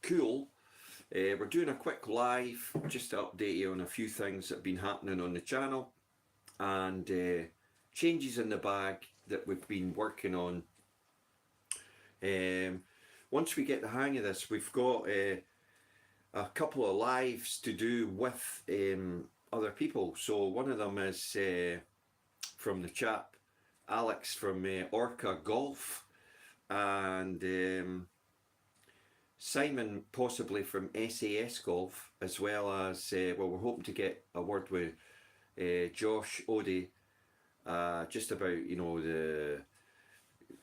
cool. We're doing a quick live just to update you on a few things that have been happening on the channel and changes in the bag that we've been working on. Once we get the hang of this, we've got a couple of lives to do with other people. So one of them is from the chap Alex from Orca Golf, and Simon possibly from SAS Golf, as well as well, we're hoping to get a word with Josh Odie just about, you know, the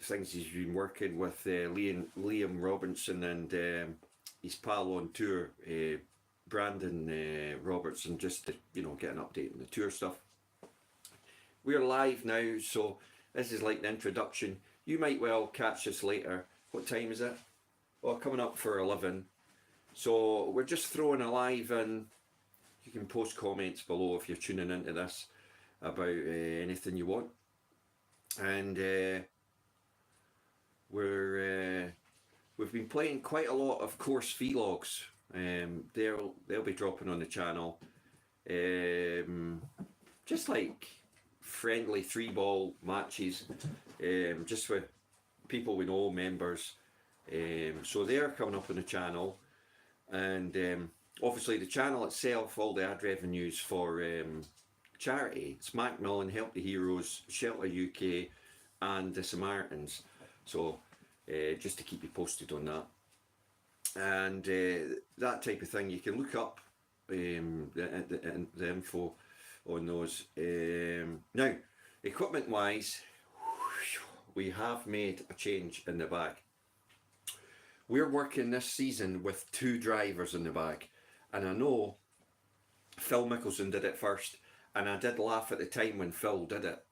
things he's been working with Liam Robinson and his pal on tour, Brandon Robertson, just to, you know, get an update on the tour stuff. We're live now, so this is like the introduction. You might well catch this later. What time is it? Oh, coming up for 11. So we're just throwing a live in. You can post comments below if you're tuning into this about anything you want. And we've been playing quite a lot of course vlogs. They'll be dropping on the channel. Just like friendly 3-ball matches, just with people we know, members. So they're coming up on the channel, and obviously the channel itself, all the ad revenues for charity. It's Macmillan, Help the Heroes, Shelter UK and the Samaritans. So just to keep you posted on that, and that type of thing, you can look up the info on those. Now, equipment wise, we have made a change in the bag. We're working this season with 2 drivers in the bag, and I know Phil Mickelson did it first, and I did laugh at the time when Phil did it,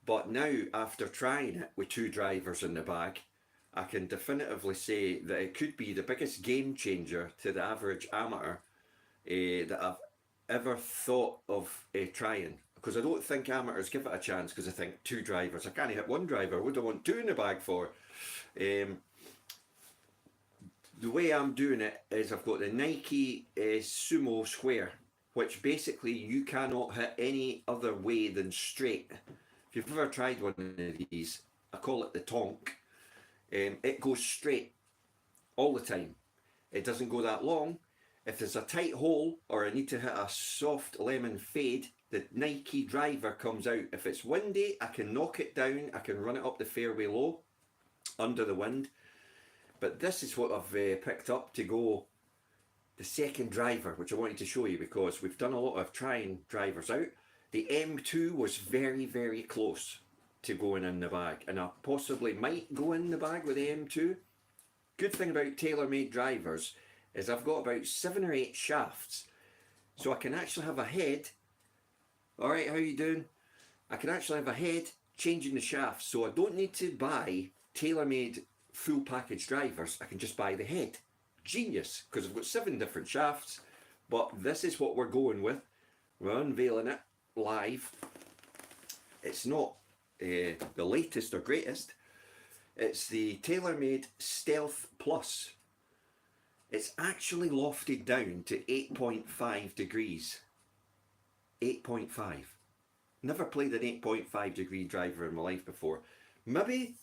but now after trying it with 2 drivers in the bag, I can definitively say that it could be the biggest game changer to the average amateur that I've ever thought of trying, because I don't think amateurs give it a chance, because I think 2 drivers, I can't hit 1 driver, what do I want 2 in the bag for? The way I'm doing it is I've got the Nike Sumo Square, which basically you cannot hit any other way than straight. If you've ever tried one of these, I call it the tonk. It goes straight all the time. It doesn't go that long. If there's a tight hole or I need to hit a soft lemon fade, the Nike driver comes out. If it's windy, I can knock it down. I can run it up the fairway low under the wind. But this is what I've picked up to go the second driver, which I wanted to show you, because we've done a lot of trying drivers out. The M2 was very, very close to going in the bag, and I possibly might go in the bag with the M2. Good thing about TaylorMade drivers is I've got about 7 or 8 shafts, so I can actually have a head. Alright, how you doing? I can actually have a head changing the shafts, so I don't need to buy TaylorMade full package drivers. I can just buy the head. Genius, because I've got 7 different shafts. But this is what we're going with. We're unveiling it live. It's not the latest or greatest. It's the TaylorMade Stealth Plus. It's actually lofted down to 8.5 degrees. 8.5. Never played an 8.5 degree driver in my life before. Maybe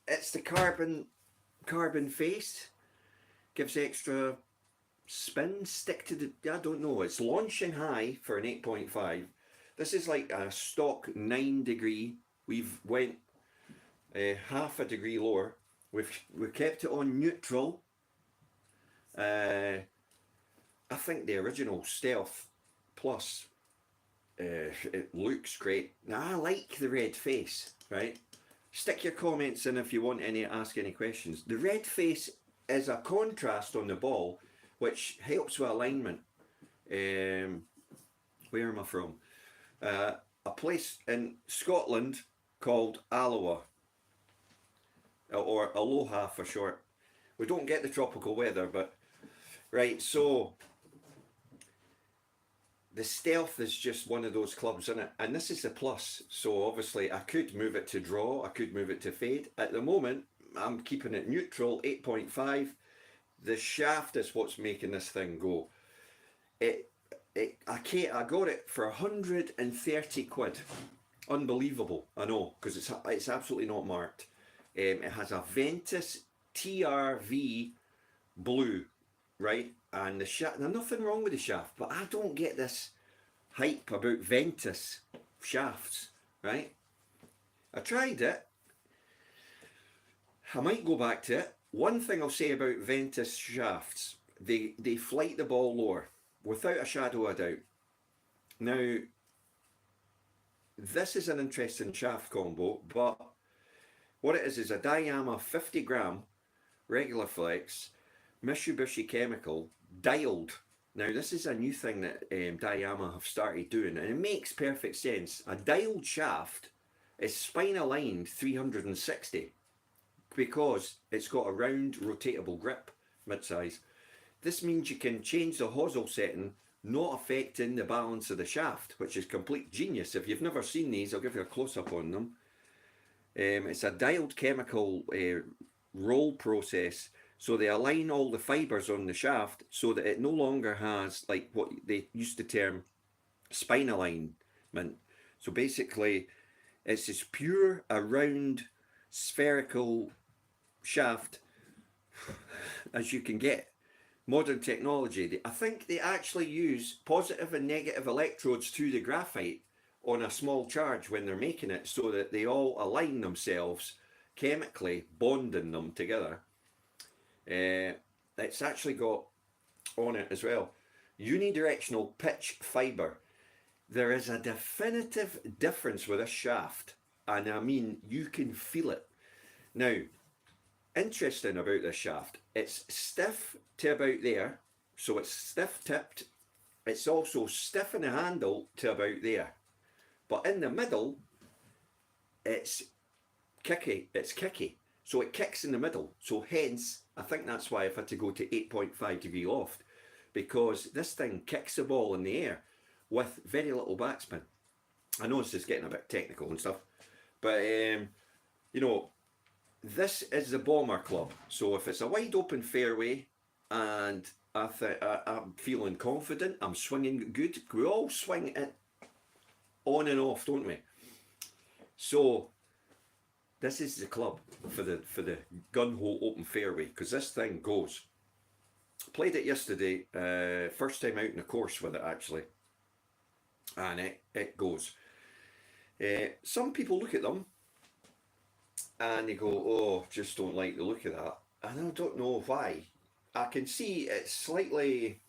it's the carbon face, gives extra spin, stick to the, I don't know. It's launching high for an 8.5. This is like a stock 9 degree. We've went half a degree lower. We've kept it on neutral. I think the original Stealth Plus, it looks great. Now I like the red face, right? Stick your comments in if you want ask any questions. The red face is a contrast on the ball, which helps with alignment. Where am I from? A place in Scotland called Alloa, or Aloha for short. We don't get the tropical weather, but right, so the Stealth is just one of those clubs, isn't it? And this is a plus, so obviously I could move it to draw, I could move it to fade. At the moment, I'm keeping it neutral, 8.5. The shaft is what's making this thing go. I got it for 130 quid. Unbelievable, I know, because it's absolutely not marked. It has a Ventus TRV blue, right? And the shaft, there's nothing wrong with the shaft, but I don't get this hype about Ventus shafts, right? I tried it. I might go back to it. One thing I'll say about Ventus shafts, they flight the ball lower, without a shadow of a doubt. Now, this is an interesting shaft combo, but what it is a Daiama 50 gram regular flex Mitsubishi Chemical dialed. Now, this is a new thing that Daiama have started doing, and it makes perfect sense. A dialed shaft is spine aligned 360 because it's got a round rotatable grip, mid-size. This means you can change the hosel setting, not affecting the balance of the shaft, which is complete genius. If you've never seen these, I'll give you a close-up on them. It's a dialed chemical roll process, so they align all the fibres on the shaft so that it no longer has like what they used to term spine alignment. So basically, it's this pure, a round, spherical shaft as you can get. Modern technology. I think they actually use positive and negative electrodes to the graphite on a small charge when they're making it so that they all align themselves chemically, bonding them together. It's actually got on it as well unidirectional pitch fibre. There is a definitive difference with this shaft, and I mean you can feel it. Now, interesting about this shaft, it's stiff to about there, so it's stiff tipped. It's also stiff in the handle to about there, but in the middle it's kicky. So it kicks in the middle, so hence I think that's why I've had to go to 8.5 degree loft, because this thing kicks the ball in the air with very little backspin. I know this is getting a bit technical and stuff, but you know, this is the Bomber Club. So if it's a wide open fairway and I'm feeling confident, I'm swinging good, we all swing it on and off, don't we? So this is the club for the gun-ho open fairway, because this thing goes. Played it yesterday, first time out in the course with it actually, and it goes. Some people look at them and they go, oh, just don't like the look of that, and I don't know why. I can see it's slightly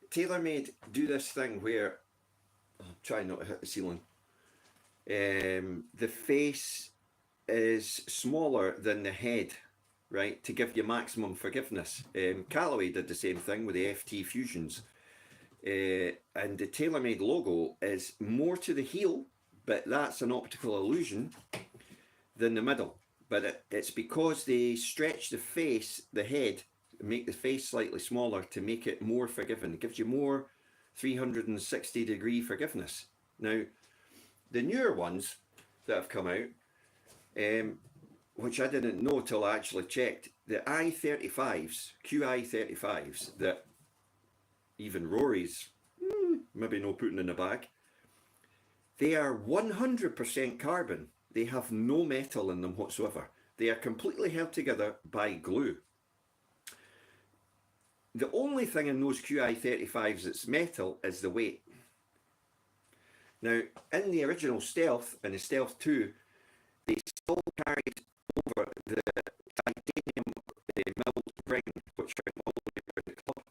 TaylorMade do this thing where I'm trying not to hit the ceiling. The face is smaller than the head, right, to give you maximum forgiveness. Callaway did the same thing with the FT Fusions, and the TaylorMade logo is more to the heel, but that's an optical illusion, than the middle. But it's because they stretch the face, the head, make the face slightly smaller to make it more forgiving. It gives you more 360 degree forgiveness. Now, the newer ones that have come out, which I didn't know till I actually checked, the i35s, QI35s, that even Rory's maybe no putting in the bag, they are 100% carbon. They have no metal in them whatsoever. They are completely held together by glue. The only thing in those QI35s that's metal is the weight. Now, in the original Stealth and the Stealth 2, they still carried over the titanium milled ring, which went all the way around the club.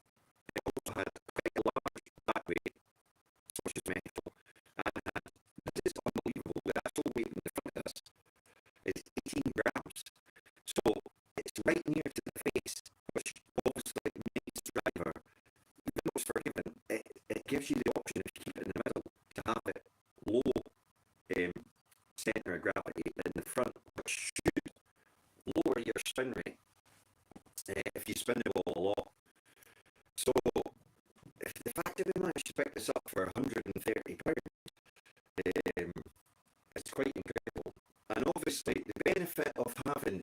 It also had quite a large back weight, which is metal. And this is unbelievable. The actual weight in the front of this is 18 grams. So it's right near to the face, which obviously makes the driver, even though it's forgiven, it gives you the option, if you keep it in the middle, to have it low centre of gravity in the front, which should lower your spin rate if you spin the ball a lot. So the fact that we managed to pick this up for £130, it's quite incredible. And obviously the benefit of having,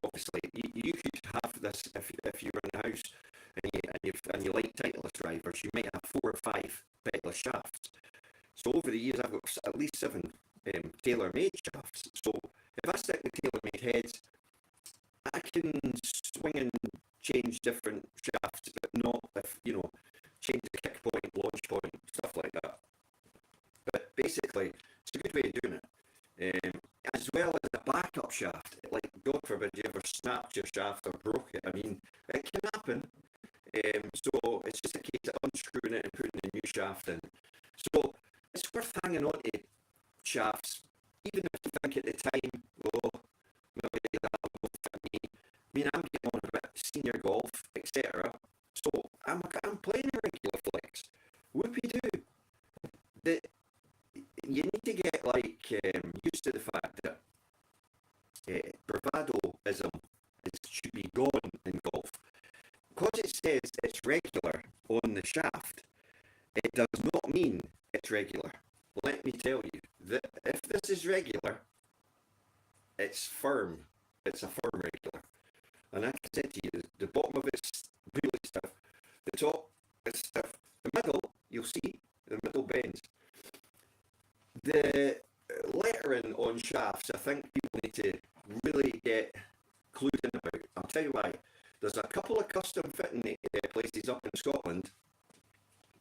obviously you could if you're in the house and you like Titleist drivers, you might have 4 or 5 pedalless shafts. So over the years, I've got at least 7 tailor-made shafts. So if I stick with tailor-made heads, I can swing and change different shafts, but not if, change the kick point, launch point, stuff like that. But basically, it's a good way of doing it. As well as a backup shaft, like God forbid you ever snapped your shaft or broke it. I mean, it can happen. So it's just a case of unscrewing it and putting a new shaft in. So it's worth hanging on to shafts, even if you think at the time, oh, maybe that won't fit me. I mean, I'm getting on a bit senior golf, etc. So I'm playing a regular flex. Whoopie-doo. You need to get used to the fact that bravadoism should be gone in golf. Because it says it's regular on the shaft, it does not mean it's regular. Let me tell you that if this is regular, it's firm. It's a firm regular. And like I said to you, the bottom of it's really stiff. The top is stiff. The middle, you'll see, the middle bends. The lettering on shafts, I think people need to really get clued in about. I'll tell you why. There's a couple of custom fitting places up in Scotland,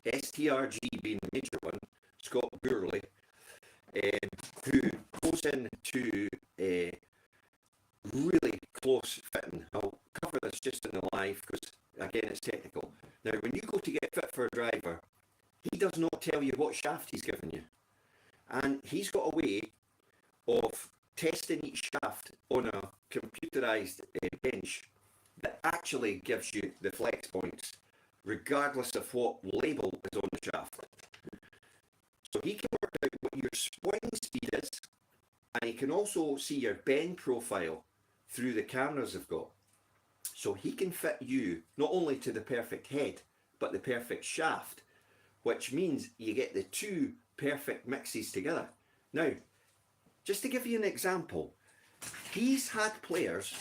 STRG being the major one, Scott Gourley, who goes into really close fitting. I'll cover this just in the live because, again, it's technical. Now, when you go to get fit for a driver, he does not tell you what shaft he's given you. And he's got a way of testing each shaft on a computerized bench that actually gives you the flex points, regardless of what label is on the shaft. So he can work out what your swing speed is, and he can also see your bend profile through the cameras they've got. So he can fit you not only to the perfect head, but the perfect shaft, which means you get the 2 perfect mixes together. Now, just to give you an example, he's had players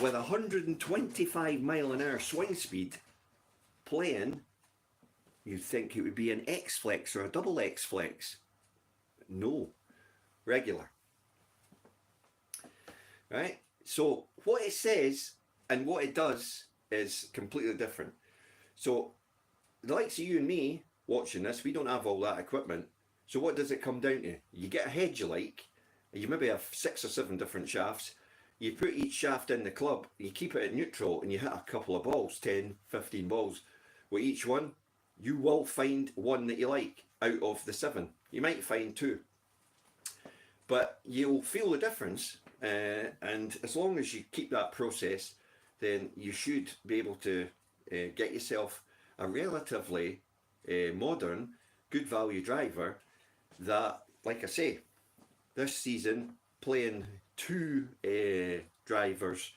with 125 mile an hour swing speed playing, you'd think it would be an X flex or a double X flex. No, regular. Right? So what it says and what it does is completely different. So the likes of you and me watching this, we don't have all that equipment. So what does it come down to? You get a head you like, you maybe have 6 or 7 different shafts, you put each shaft in the club, you keep it at neutral and you hit a couple of balls, 10, 15 balls. With each one, you will find one that you like out of the 7. You might find 2. But you'll feel the difference, and as long as you keep that process, then you should be able to get yourself a relatively modern, good value driver that, like I say, this season playing 2 drivers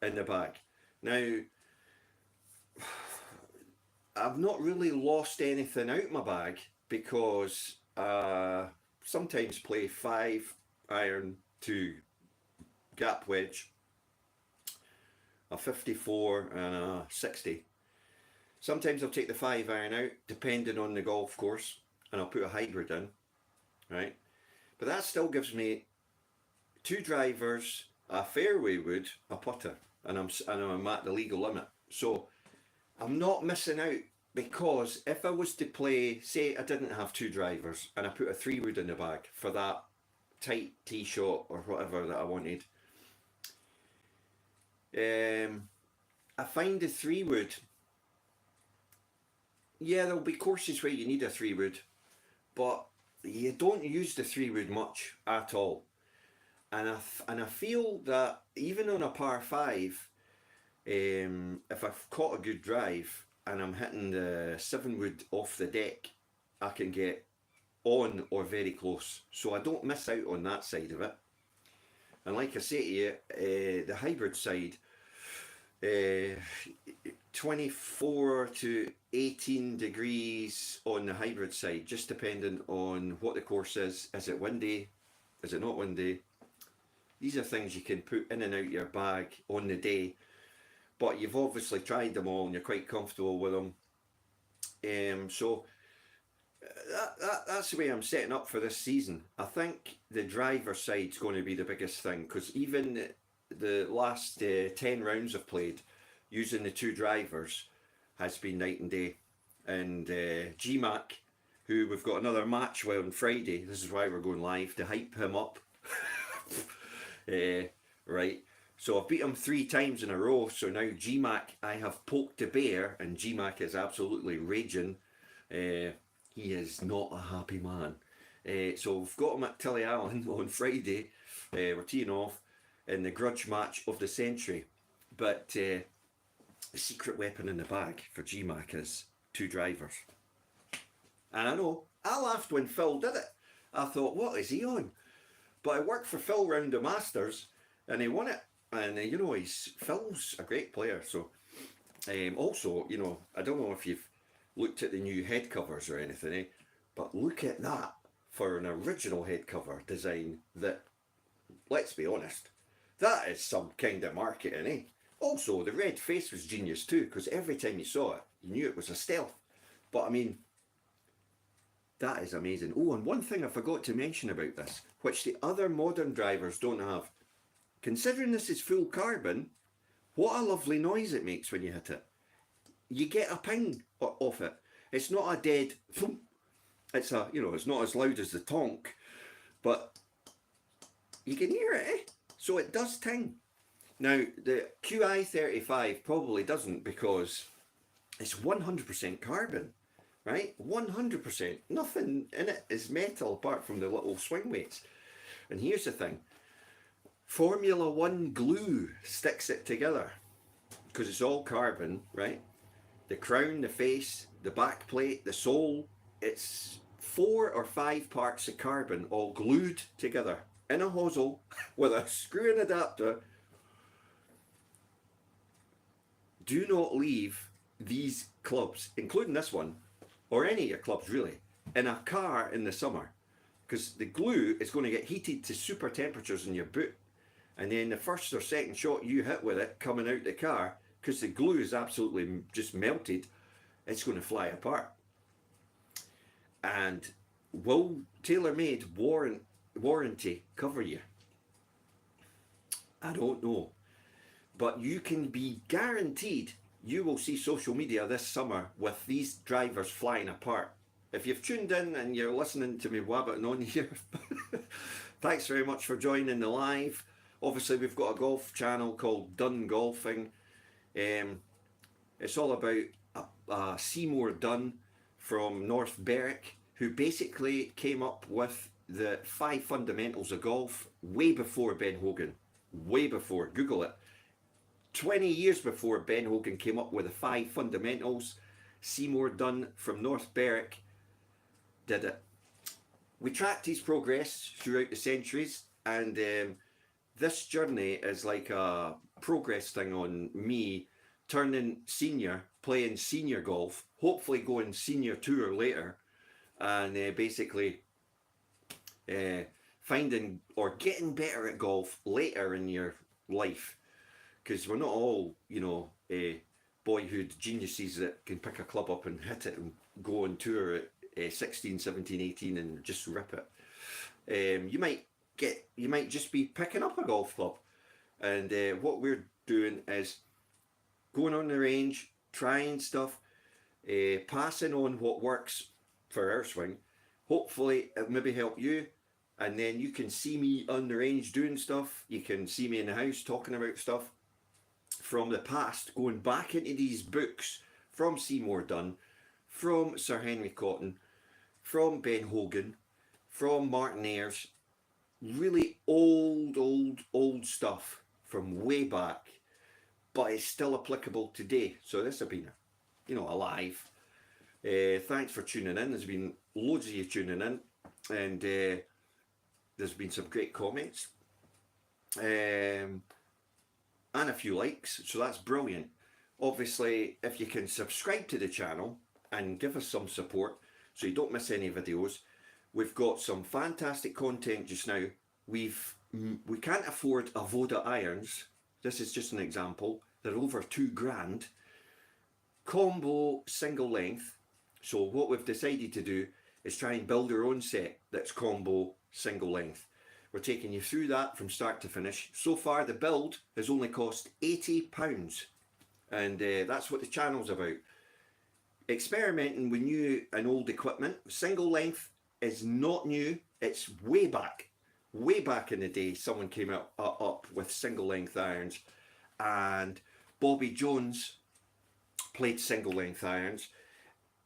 in the bag. Now, I've not really lost anything out my bag because sometimes play 5 iron to gap wedge, a 54 and a 60. Sometimes I'll take the 5 iron out depending on the golf course and I'll put a hybrid in, right? But that still gives me 2 drivers, a fairway wood, a putter, and I'm at the legal limit. So I'm not missing out, because if I was to play, say I didn't have 2 drivers and I put a 3 wood in the bag for that tight tee shot or whatever that I wanted, I find the 3 wood, yeah, there'll be courses where you need a 3 wood, but you don't use the 3 wood much at all. And I feel that even on a par 5, if I've caught a good drive and I'm hitting the 7 wood off the deck, I can get on or very close. So I don't miss out on that side of it. And like I say to you, the hybrid side, 24 to 18 degrees on the hybrid side, just depending on what the course is. Is it windy? Is it not windy? These are things you can put in and out your bag on the day. but you've obviously tried them all and you're quite comfortable with them. So that's the way I'm setting up for this season. I think the driver side's going to be the biggest thing, because even the last 10 rounds I've played using the two drivers has been night and day. And GMAC, who we've got another match with on Friday, this is why we're going live, to hype him up. Right, so I've beat him 3 times in a row, so now GMAC I have poked the bear, and GMAC is absolutely raging. He is not a happy man. So we've got him at Tillyallen on Friday. We're teeing off in the grudge match of the century. But the secret weapon in the bag for GMAC is 2 drivers. And I know, I laughed when Phil did it. I thought, what is he on? But I worked for Phil round the Masters, and he won it. And you know, Phil's a great player. So also, you know, I don't know if you've looked at the new head covers or anything, but look at that for an original head cover design. That, let's be honest, that is some kind of marketing, eh? Also, the red face was genius too, because every time you saw it, you knew it was a stealth. But I mean, that is amazing. Oh, and one thing I forgot to mention about this, which the other modern drivers don't have. Considering this is full carbon, what a lovely noise it makes when you hit it. You get a ping off it. It's not a dead thump. It's a, you know, it's not as loud as the tonk, but you can hear it, eh? So it does ting. Now, the QI35 probably doesn't, because it's 100% carbon, right? 100%. Nothing in it is metal apart from the little swing weights. And here's the thing. Formula One glue sticks it together, because it's all carbon, right? The crown, the face, the back plate, the sole, it's 4 or 5 parts of carbon all glued together in a hosel with a screw and adapter. Do not leave these clubs, including this one, or any of your clubs really, in a car in the summer, because the glue is going to get heated to super temperatures in your boot, and then the first or second shot you hit with it coming out the car, because the glue is absolutely just melted, it's going to fly apart. And will TaylorMade warranty cover you? I don't know. But you can be guaranteed you will see social media this summer with these drivers flying apart. If you've tuned in and you're listening to me wabbiting on here, thanks very much for joining the live. Obviously, we've got a golf channel called Dunn Golfing. It's all about Seymour Dunn from North Berwick, who basically came up with the 5 fundamentals of golf way before Ben Hogan. Way before. Google it. 20 years before Ben Hogan came up with the 5 fundamentals, Seymour Dunn from North Berwick did it. We tracked his progress throughout the centuries, and this journey is like a progress thing on me turning senior, playing senior golf, hopefully going senior tour later, and basically finding or getting better at golf later in your life, because we're not all, you know, boyhood geniuses that can pick a club up and hit it and go on tour at 16, 17, 18 and just rip it. You might just be picking up a golf club, and what we're doing is going on the range, trying stuff, passing on what works for our swing. Hopefully it maybe help you, and then you can see me on the range doing stuff. You can see me in the house talking about stuff from the past, going back into these books from Seymour Dunn, from Sir Henry Cotton, from Ben Hogan, from Martin Ayres. Really old stuff from way back, but it's still applicable today. So this has been, you know, alive. Thanks for tuning in. There's been loads of you tuning in, and there's been some great comments, and a few likes, so that's brilliant. Obviously, if you can subscribe to the channel and give us some support so you don't miss any videos. We've got some fantastic content just now. We can't afford Avoda irons. This is just an example. They're over £2,000. Combo single length. So what we've decided to do is try and build our own set that's combo single length. We're taking you through that from start to finish. So far the build has only cost £80, and that's what the channel's about. Experimenting with new and old equipment. Single length is not new, it's way back in the day someone came up with single length irons, and Bobby Jones played single length irons.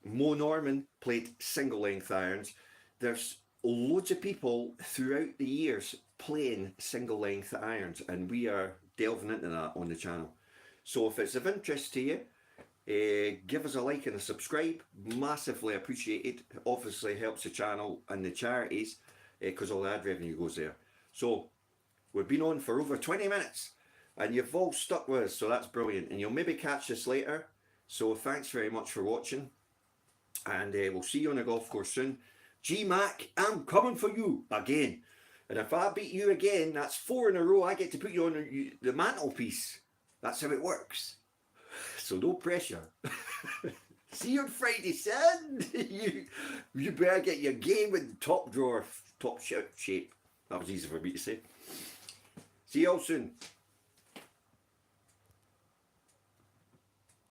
Mo Norman played single length irons. There's loads of people throughout the years playing single length irons, and we are delving into that on the channel. So if it's of interest to you, give us a like and a subscribe, massively appreciated. It obviously helps the channel and the charities because all the ad revenue goes there. So we've been on for over 20 minutes and you've all stuck with us, so that's brilliant, and you'll maybe catch this later. So thanks very much for watching, and we'll see you on the golf course soon. G-Mac, I'm coming for you again, and if I beat you again, that's 4 in a row. I get to put you on the mantelpiece. That's how it works. So no pressure. See you on Friday, son. you better get your game in top drawer, top shape. That was easy for me to say. See you all soon.